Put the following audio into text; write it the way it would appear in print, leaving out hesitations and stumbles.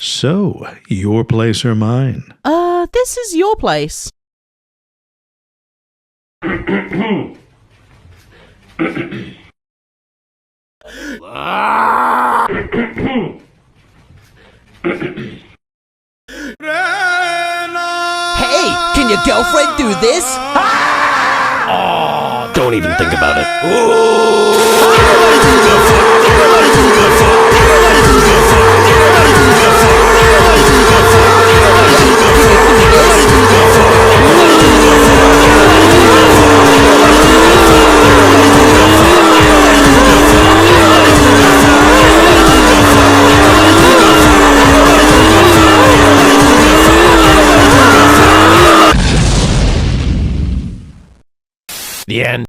So, your place or mine? This is your place. Hey, can your girlfriend do this? Oh, don't even think about it. The end.